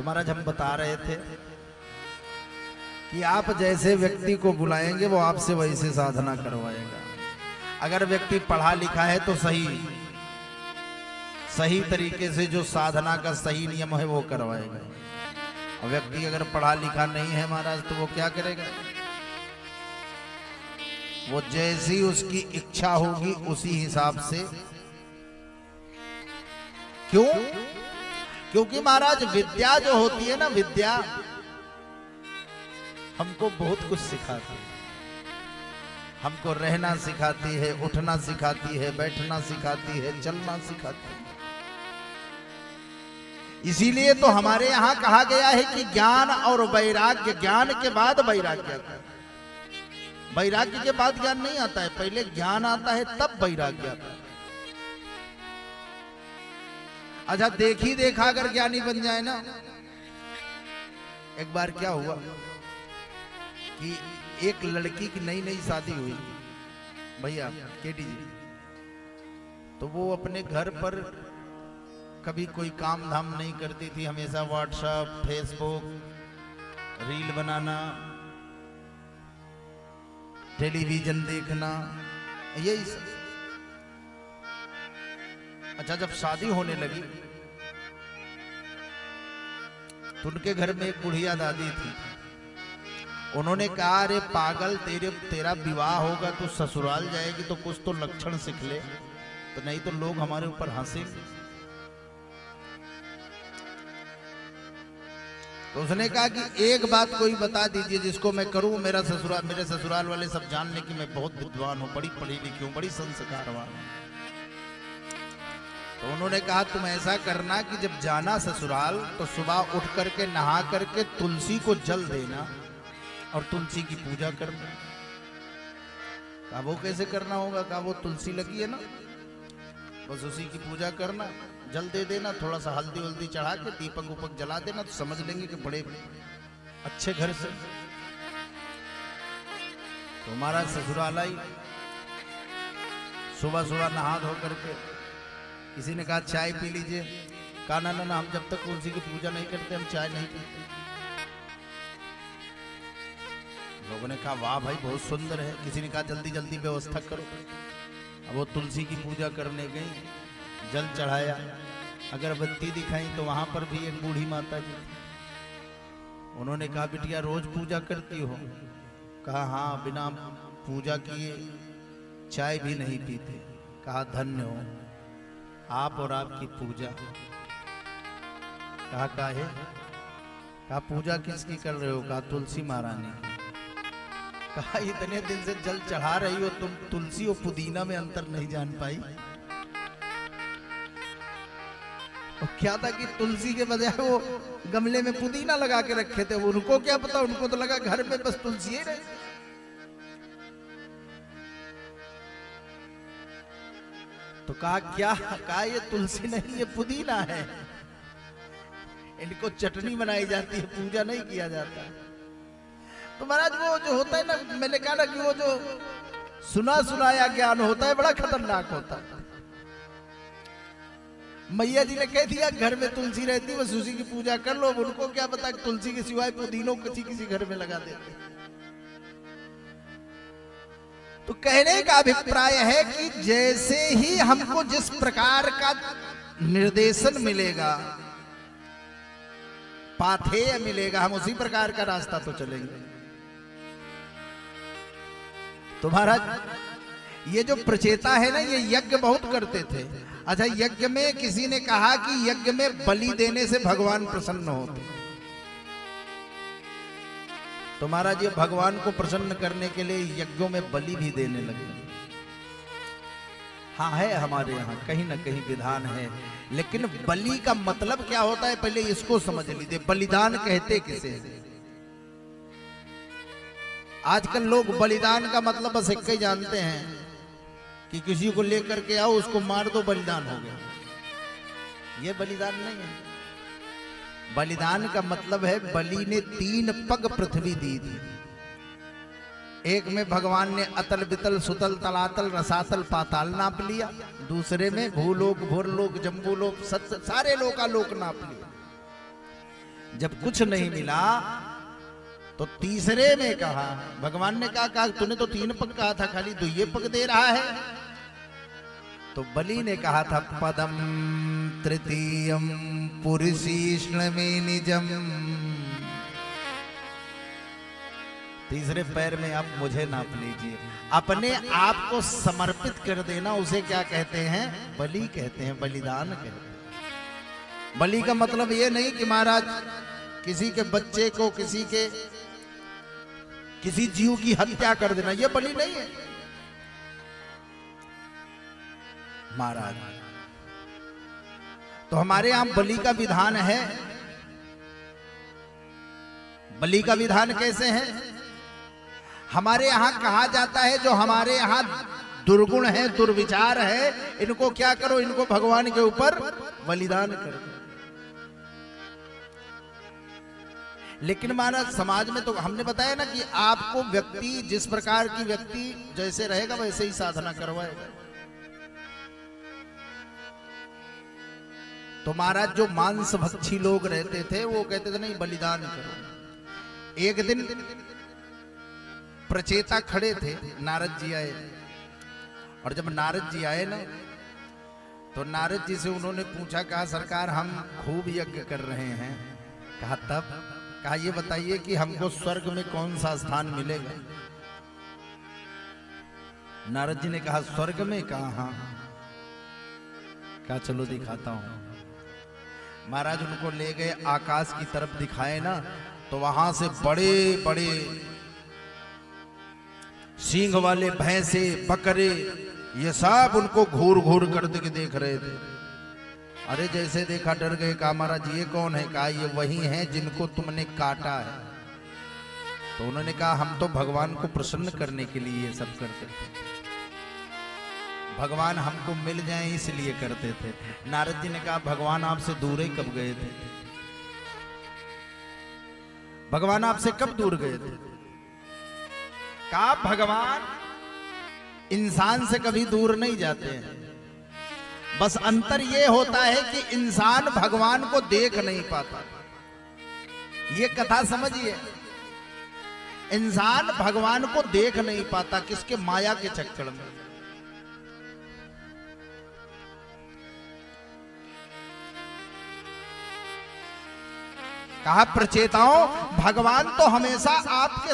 तो महाराज हम बता रहे थे कि आप जैसे व्यक्ति को बुलाएंगे वो आपसे वैसे साधना करवाएगा। अगर व्यक्ति पढ़ा लिखा है तो सही तरीके से जो साधना का सही नियम है वो करवाएगा। और व्यक्ति अगर पढ़ा लिखा नहीं है महाराज तो वो क्या करेगा? वो जैसी उसकी इच्छा होगी उसी हिसाब से। क्यों? क्योंकि महाराज विद्या जो होती है ना, विद्या हमको बहुत कुछ सिखाती है। हमको रहना सिखाती है, उठना सिखाती है, बैठना सिखाती है, चलना सिखाती है। इसीलिए तो हमारे यहां कहा गया है कि ज्ञान और वैराग्य, ज्ञान के बाद वैराग्य आता है। वैराग्य के बाद ज्ञान नहीं आता है, पहले ज्ञान आता है तब वैराग्य आता है। अच्छा देखी देखा अगर ज्ञानी बन जाए ना। एक बार क्या हुआ कि एक लड़की की नई नई शादी हुई भैया केटी जी। तो वो अपने घर पर कभी कोई काम धाम नहीं करती थी, हमेशा व्हाट्सएप, फेसबुक, रील बनाना, टेलीविजन देखना, यही सब। अच्छा जब शादी होने लगी तो उनके घर में एक बुढ़िया दादी थी। उन्होंने कहा अरे पागल, तेरा विवाह होगा तो ससुराल जाएगी तो कुछ तो लक्षण सीख ले, तो नहीं तो लोग हमारे ऊपर हंसेंगे। तो उसने कहा कि एक बात कोई बता दीजिए जिसको मैं करूं, मेरे ससुराल वाले सब जान लें कि मैं बहुत विद्वान हूं, बड़ी पढ़ी लिखी हूं, बड़ी संस्कारवान हूं। तो उन्होंने कहा तुम ऐसा करना कि जब जाना ससुराल तो सुबह उठ करके नहा करके तुलसी को जल देना और तुलसी की पूजा करना। कहा वो कैसे करना होगा? कहा वो तुलसी लगी है ना, बस उसी की पूजा करना, जल दे देना, थोड़ा सा हल्दी वल्दी चढ़ा के दीपक उपक जला देना, तो समझ लेंगे कि बड़े अच्छे घर से। तो हमारा ससुराल आई, सुबह सुबह नहा धो करके किसी ने कहा चाय पी लीजिए। कहा ना ना ना, हम जब तक तुलसी की पूजा नहीं करते हम चाय नहीं पीते। लोगों ने कहा वाह भाई बहुत सुंदर है। किसी ने कहा जल्दी जल्दी व्यवस्था करो। अब वो तुलसी की पूजा करने गई, जल चढ़ाया, अगरबत्ती दिखाई तो वहां पर भी एक बूढ़ी माता जी। उन्होंने कहा बिटिया रोज पूजा करती हो? कहा हाँ, बिना पूजा किए चाय भी नहीं पीते। कहा धन्य हो आप और आपकी पूजा। कहा काहे? कहा पूजा किसकी कर रहे हो? कहा तुलसी महारानी की। कहा इतने दिन से जल चढ़ा रही हो तुम, तुलसी और पुदीना में अंतर नहीं जान पाई? और क्या था कि तुलसी के बजाय वो गमले में पुदीना लगा के रखे थे। उनको क्या पता, उनको तो लगा घर में बस तुलसी ही रहे। तो कहा क्या? कहा ये तुलसी नहीं, ये पुदीना है। इनको चटनी बनाई जाती है, पूजा नहीं किया जाता। तो महाराज वो जो होता है ना, मैंने कहा ना कि वो जो सुना सुनाया ज्ञान होता है बड़ा खतरनाक होता है। मैया जी ने कह दिया घर में तुलसी रहती, बस उसी की पूजा कर लो। उनको क्या पता कि तुलसी के सिवाय पुदीनों किसी घर में लगा देते। तो कहने का अभिप्राय है कि जैसे ही हमको जिस प्रकार का निर्देशन मिलेगा, पाथेय मिलेगा, हम उसी प्रकार का रास्ता तो चलेंगे। तो महाराज ये जो प्रचेता है ना, ये यज्ञ बहुत करते थे। अच्छा यज्ञ में किसी ने कहा कि यज्ञ में बलि देने से भगवान प्रसन्न होते। तो महाराज ये भगवान को प्रसन्न करने के लिए यज्ञों में बलि भी देने लगे। हाँ है हमारे यहाँ कहीं ना कहीं विधान है, लेकिन बलि का मतलब क्या होता है पहले इसको समझ लीजिए। बलिदान कहते किसे? आजकल लोग बलिदान का मतलब बस एक ही जानते हैं कि किसी को लेकर के आओ, उसको मार दो, बलिदान हो गया। ये बलिदान नहीं है। बलिदान का मतलब है बलि ने 3 पग पृथ्वी दी थी। एक में भगवान ने अतल बितल सुतल तलातल रसातल पाताल नाप लिया, दूसरे में भूलोक भूरलोक जम्बूलोक सारे लोकालोक नाप लिया, जब कुछ नहीं मिला तो तीसरे में कहा, भगवान ने कहा तूने तो 3 पग कहा था, खाली 2 पग दे रहा है। तो बलि ने कहा था पदम तृतीयम पुरुषीष्ण में निजम, तीसरे पैर में आप मुझे नाप लीजिए। अपने आप को समर्पित कर देना उसे क्या कहते हैं? बलि कहते हैं, बलिदान कहते हैं। बलि का मतलब ये नहीं कि महाराज किसी के बच्चे को, किसी जीव की हत्या कर देना, ये बलि नहीं है महाराज। तो हमारे यहां बलि का विधान है। बलि का विधान कैसे है? हमारे यहां कहा जाता है जो हमारे यहां दुर्गुण है, दुर्विचार है, इनको क्या करो, इनको भगवान के ऊपर बलिदान करो। लेकिन महाराज समाज में तो हमने बताया ना कि आपको व्यक्ति जिस प्रकार की व्यक्ति जैसे रहेगा वैसे ही साधना करवाएगा। तो महाराज जो मांस भक्षी लोग रहते थे वो कहते थे नहीं बलिदान करो। एक दिन प्रचेता खड़े थे, नारद जी आए, और जब नारद जी आए ना तो नारद जी से उन्होंने पूछा, कहा सरकार हम खूब यज्ञ कर रहे हैं। कहा तब? कहा ये बताइए कि हमको स्वर्ग में कौन सा स्थान मिलेगा? नारद जी ने कहा स्वर्ग में? कहा हाँ। कहा चलो दिखाता हूं। महाराज उनको ले गए, आकाश की तरफ दिखाए ना, तो वहां से बड़े बड़े सींग वाले भैंसे, बकरे, ये सब उनको घूर घूर कर देख रहे थे। अरे जैसे देखा डर गए। कहा महाराज ये कौन है? कहा ये वही हैं जिनको तुमने काटा है। तो उन्होंने कहा हम तो भगवान को प्रसन्न करने के लिए ये सब करते थे, भगवान हमको मिल जाए इसलिए करते थे। नारद जी ने कहा भगवान आपसे दूर ही कब गए थे? भगवान आपसे कब दूर गए थे? कहा भगवान इंसान से कभी दूर नहीं जाते हैं, बस अंतर यह होता है कि इंसान भगवान को देख नहीं पाता। ये कथा समझिए, इंसान भगवान को देख नहीं पाता, किसके? माया के चक्कर में। कहा प्रचेताओं भगवान तो हमेशा आपके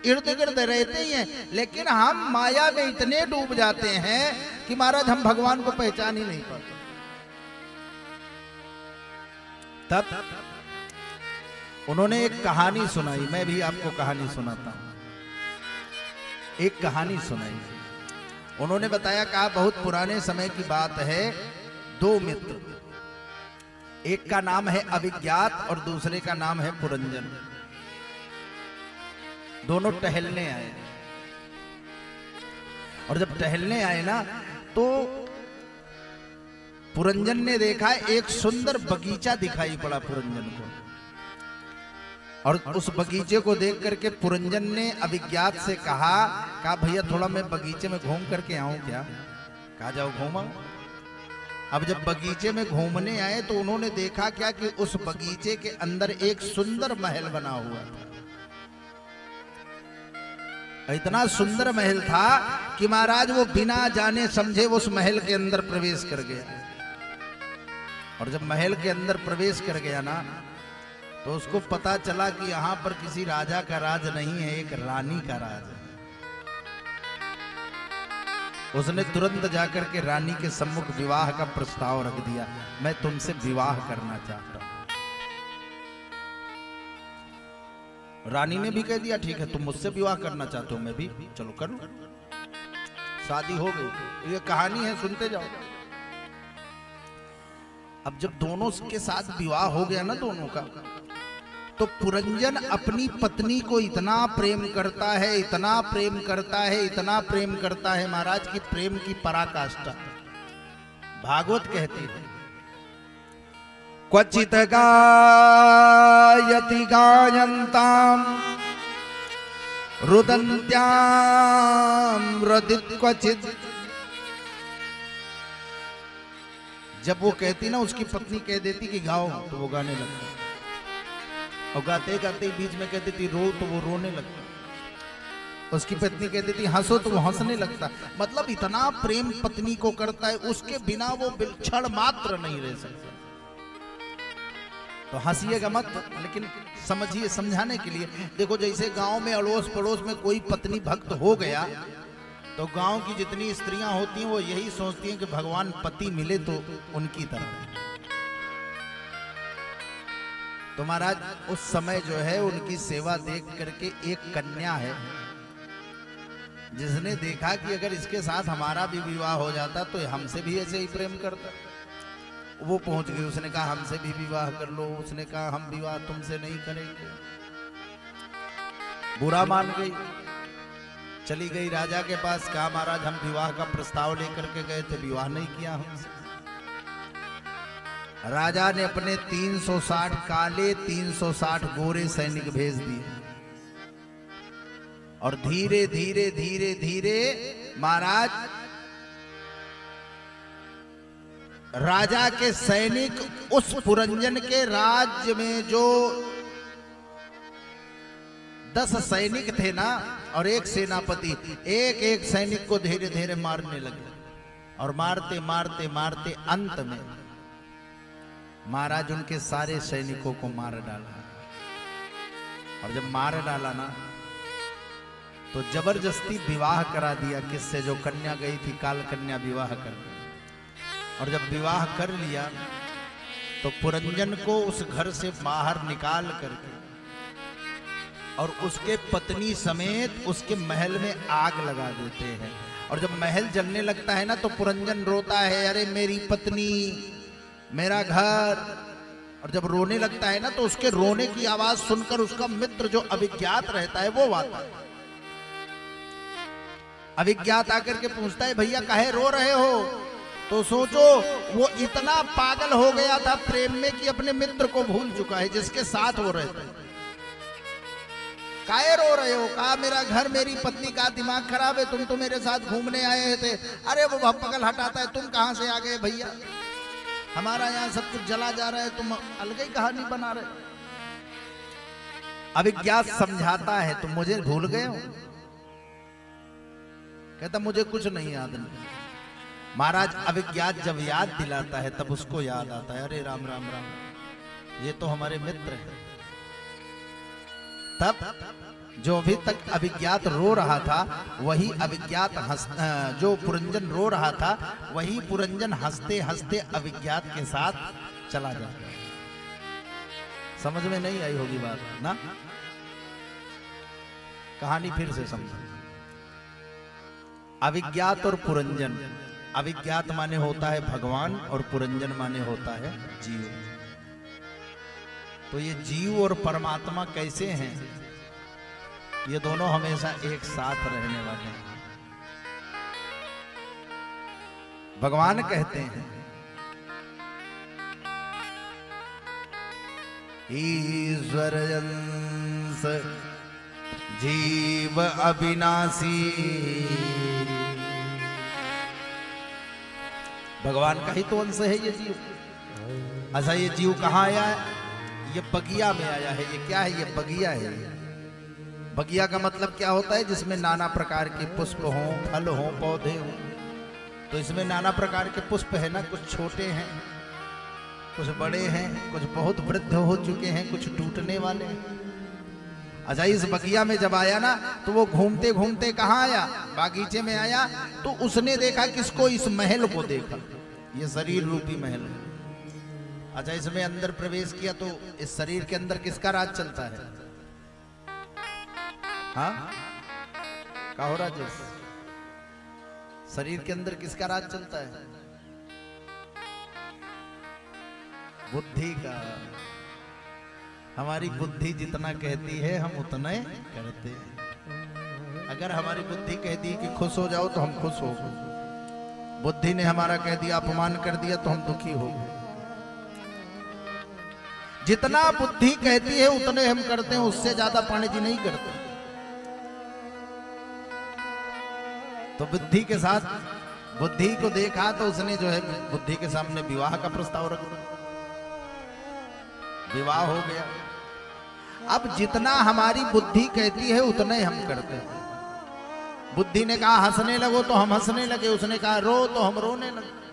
इर्द गिर्द रहते ही हैं, लेकिन हम माया में इतने डूब जाते हैं कि महाराज हम भगवान को पहचान ही नहीं पाते। तब उन्होंने एक कहानी सुनाई, मैं भी आपको कहानी सुनाता हूं। एक कहानी सुनाई उन्होंने, बताया कहा बहुत पुराने समय की बात है। 2 मित्र, एक का नाम है अविज्ञात और दूसरे का नाम है पुरंजन, दोनों टहलने आए। और जब टहलने आए ना तो पुरंजन ने देखा एक सुंदर बगीचा दिखाई पड़ा पुरंजन को, और उस बगीचे को देख करके पुरंजन ने अविज्ञात से कहा भैया थोड़ा मैं बगीचे में घूम करके आऊं क्या? कहा जाओ घूमा। अब जब बगीचे में घूमने आए तो उन्होंने देखा क्या कि उस बगीचे के अंदर एक सुंदर महल बना हुआ था। इतना सुंदर महल था कि महाराज वो बिना जाने समझे उस महल के अंदर प्रवेश कर गया। और जब महल के अंदर प्रवेश कर गया ना तो उसको पता चला कि यहां पर किसी राजा का राज नहीं है, एक रानी का राज है। उसने तुरंत जाकर के रानी के सम्मुख विवाह का प्रस्ताव रख दिया, मैं तुमसे विवाह करना चाहता हूं। रानी ने भी कह दिया ठीक है तुम मुझसे विवाह करना चाहते हो, मैं भी चलो कर लो। शादी हो गई। ये कहानी है, सुनते जाओ। अब जब दोनों के साथ विवाह हो गया ना दोनों का, तो पुरंजन अपनी पत्नी को इतना प्रेम करता है, इतना प्रेम करता है, इतना प्रेम करता है महाराज की प्रेम की पराकाष्ठा। भागवत कहती है क्वचित गायति गायन्ताम रुदन्त्याम रुदित क्वचित। जब वो कहती ना, उसकी पत्नी कह देती कि गाओ, तो वो गाने लगता। और गाते गाते बीच में कहती थी रो तो वो रोने लगता, उसकी पत्नी कहती थी हंसो तो वो हंसने लगता। मतलब इतना प्रेम पत्नी को करता है, उसके बिना वो क्षण मात्र नहीं रह सकता। तो हंसिएगा मत, लेकिन समझिए, समझाने के लिए। देखो जैसे गांव में अड़ोस पड़ोस में कोई पत्नी भक्त हो गया तो गांव की जितनी स्त्रियां होती हैं वो यही सोचती हैं कि भगवान पति मिले तो उनकी तरह। तो महाराज उस समय जो है उनकी सेवा देख करके एक कन्या है जिसने देखा कि अगर इसके साथ हमारा भी विवाह हो जाता तो हमसे भी ऐसे ही प्रेम करता। वो पहुंच गई, उसने कहा हमसे भी विवाह कर लो। उसने कहा हम विवाह तुमसे नहीं करेंगे। बुरा मान गई, चली गई राजा के पास। कहा महाराज हम विवाह का प्रस्ताव लेकर के गए थे, विवाह नहीं किया हमसे। राजा ने अपने 360 काले 360 गोरे सैनिक भेज दिए और धीरे धीरे धीरे धीरे महाराज राजा के सैनिक उस पुरंजन के राज्य में जो 10 सैनिक थे ना और एक सेनापति, एक एक सैनिक को धीरे धीरे मारने लगे। और मारते मारते मारते अंत में महाराज उनके सारे सैनिकों को मार डाला। और जब मार डाला ना तो जबरदस्ती विवाह करा दिया किससे, जो कन्या गई थी काल कन्या, विवाह कर दिया। और जब विवाह कर लिया तो पुरंजन को उस घर से बाहर निकाल करके और उसके पत्नी समेत उसके महल में आग लगा देते हैं। और जब महल जलने लगता है ना तो पुरंजन रोता है, अरे मेरी पत्नी, मेरा घर। और जब रोने लगता है ना तो उसके रोने की आवाज सुनकर उसका मित्र जो अभिज्ञात रहता है वो आता है। अभिज्ञात आकर के पूछता है भैया काहे रो रहे हो? तो सोचो वो इतना पागल हो गया था प्रेम में कि अपने मित्र को भूल चुका है जिसके साथ वो रहता है। काहे रो रहे हो? कहा मेरा घर, मेरी पत्नी का दिमाग खराब है, तुम तो मेरे साथ घूमने आए थे। अरे वो पगल हटाता है, तुम कहां से आ गए भैया? हमारा यहाँ सब कुछ जला जा रहा है, तुम अलग ही कहानी बना रहे। अभिज्ञात समझाता है तुम मुझे भूल गए हो? कहता मुझे कुछ नहीं याद नहीं। महाराज अभिज्ञात जब याद दिलाता है तब उसको याद आता है, अरे राम राम राम, ये तो हमारे मित्र हैं। तब जो अभी तक अभिज्ञात रो रहा था वही अभिज्ञात जो पुरंजन रो रहा था वही पुरंजन हंसते हंसते अभिज्ञात के साथ चला जाता है। समझ में नहीं आई होगी बात ना? कहानी फिर से समझो। अभिज्ञात और पुरंजन, अभिज्ञात माने होता है भगवान और पुरंजन माने होता है जीव। तो ये जीव और परमात्मा कैसे हैं? ये दोनों हमेशा एक साथ रहने वाले हैं। भगवान कहते हैं ईश्वर अंश जीव अविनाशी। भगवान का ही तो अंश है ये जीव। अच्छा ये जीव कहाँ आया है? ये बगिया में आया है। ये क्या है? ये बगिया है। बगिया का मतलब क्या होता है? जिसमें नाना प्रकार के पुष्प हों, फल हों, पौधे हों। तो इसमें नाना प्रकार के पुष्प है ना, कुछ छोटे हैं, कुछ बड़े हैं, कुछ बहुत वृद्ध हो चुके हैं, कुछ टूटने वाले हैं। अच्छा इस बगिया में जब आया ना तो वो घूमते घूमते कहाँ आया? बागीचे में आया। तो उसने देखा किसको? इस महल को देखा, ये शरीर रूपी महल। अच्छा इसमें अंदर प्रवेश किया तो इस शरीर के अंदर किसका राज चलता है? हाँ क्या हो रहा है? शरीर के अंदर किसका राज चलता है? बुद्धि का। हमारी बुद्धि जितना कहती है हम उतना ही करते हैं। अगर हमारी बुद्धि कहती है कि खुश हो जाओ तो हम खुश हो गए। बुद्धि ने हमारा कह दिया, अपमान कर दिया तो हम दुखी हो गए। जितना बुद्धि कहती है उतने हम करते हैं, उससे ज्यादा पाणी जी नहीं करते। तो बुद्धि के साथ बुद्धि को देखा तो उसने जो है बुद्धि के सामने विवाह का प्रस्ताव रख दिया। विवाह हो गया। अब जितना हमारी बुद्धि कहती है उतना ही हम करते हैं। बुद्धि ने कहा हंसने लगो तो हम हंसने लगे, उसने कहा रो तो हम रोने लगे।